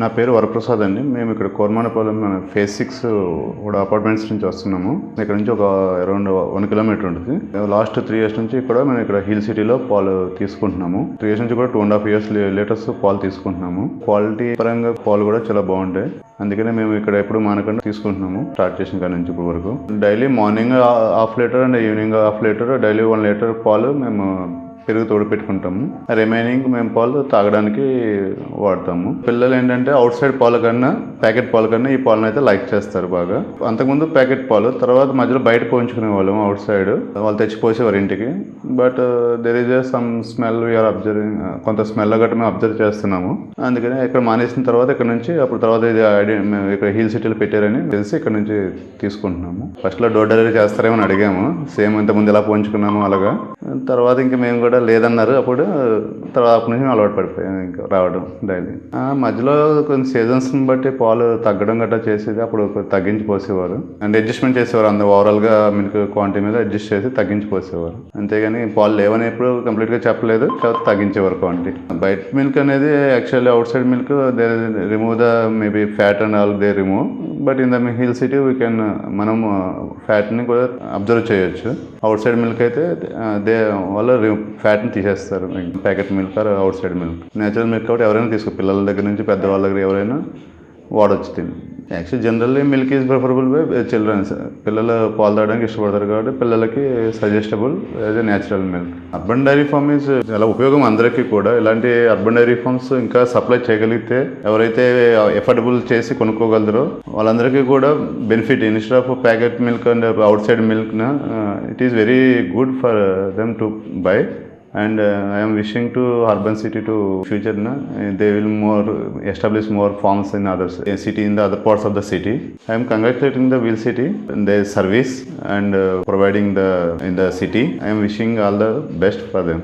నా పేరు వరప్రసాద్ అండి. మేము ఇక్కడ కోరమానపాలెం ఫేజ్ 6 కూడా అపార్ట్మెంట్స్ నుంచి వస్తున్నాము. ఇక్కడ నుంచి ఒక అరౌండ్ 1 కిలోమీటర్ ఉంటుంది. లాస్ట్ 3 years నుంచి కూడా మేము ఇక్కడ హిల్ సిటీలో పాలు తీసుకుంటున్నాము. 3 years నుంచి కూడా 2.5 years లీటర్స్ పాలు తీసుకుంటున్నాము. క్వాలిటీ పరంగా పాలు కూడా చాలా బాగుంటాయి. అందుకనే మేము ఇక్కడ ఎప్పుడు మానకుండా తీసుకుంటున్నాము. స్టార్ట్ చేసిన కాడ నుంచి ఇప్పుడు వరకు daily morning half litre and evening half litre, daily 1 litre పాలు మేము పెరుగు తోడు పెట్టుకుంటాము. రిమైనింగ్ మేము పాలు తాగడానికి వాడతాము. పిల్లలు ఏంటంటే అవుట్ సైడ్ పాల కన్నా ప్యాకెట్ పాల కన్నా ఈ పాలను అయితే లైక్ చేస్తారు బాగా. అంతకుముందు ప్యాకెట్ పాలు, తర్వాత మధ్యలో బయట పోయించుకునే వాళ్ళము అవుట్ సైడ్. వాళ్ళు తెచ్చిపోసేవారు ఇంటికి. But there is some smell we are observing. కొంత స్మెల్ గట్రా మేము అబ్జర్వ్ చేస్తున్నాము. అందుకని ఇక్కడ మానేసిన తర్వాత ఇక్కడ నుంచి అప్పుడు తర్వాత ఇది మేము ఇక్కడ హిల్ సిటీలో పెట్టారని తెలిసి ఇక్కడ నుంచి తీసుకుంటున్నాము. ఫస్ట్లో డోర్ డెలివరీ చేస్తారేమని అడిగాము. సేమ్ ఇంతకుముందు ఎలా పోయించుకున్నాము అలాగా. తర్వాత ఇంకా మేము కూడా లేదన్నారు. అప్పుడు తర్వాత అప్పటి నుంచి అలవాటు పడిపోయాం ఇంకా రావడం డైలీ. మధ్యలో కొన్ని సీజన్స్ని బట్టి పాలు తగ్గడం గట్రా చేసేది. అప్పుడు తగ్గించి పోసేవారు అండ్ అడ్జస్ట్మెంట్ చేసేవారు. అందరూ ఓవరాల్గా మిల్క్ క్వాంటిటీ మీద అడ్జస్ట్ చేసి తగ్గించి పోసేవారు. అంతేగాని పాలు లేవని ఎప్పుడు కంప్లీట్గా చెప్పలేదు. కాబట్టి తగ్గించేవారు క్వాంటిటీ. బయట మిల్క్ అనేది actually out side milk they remove the maybe fat and all they remove. But in the hill city we can మనం ఫ్యాట్ని కూడా అబ్జర్వ్ చేయొచ్చు. అవుట్ సైడ్ మిల్క్ అయితే దే వాళ్ళు ఫ్యాట్ని తీసేస్తారు. Packet milk are out side milk. Natural milk కాబట్టి ఎవరైనా తీసుకో, పిల్లల దగ్గర నుంచి పెద్దవాళ్ళ దగ్గర ఎవరైనా వాడొచ్చు తిని. Actually generally milk is preferable by childrens. పిల్లలు పాలు తాగడానికి ఇష్టపడతారు కాబట్టి పిల్లలకి suggestable as a natural milk. Urban dairy farm is చాలా ఉపయోగం అందరికీ కూడా. ఇలాంటి అర్బన్ డైరీ ఫార్మ్స్ ఇంకా సప్లై చేయగలిగితే ఎవరైతే ఎఫర్డబుల్ చేసి కొనుక్కోగలరో వాళ్ళందరికీ కూడా benefit. Instead of packet milk and outside milk it is very good for them to buy. And I am wishing to urban city to future they will more establish more farms in other city, in the other parts of the city. I am congratulating the Wheel City and their service and providing in the city. I am wishing all the best for them.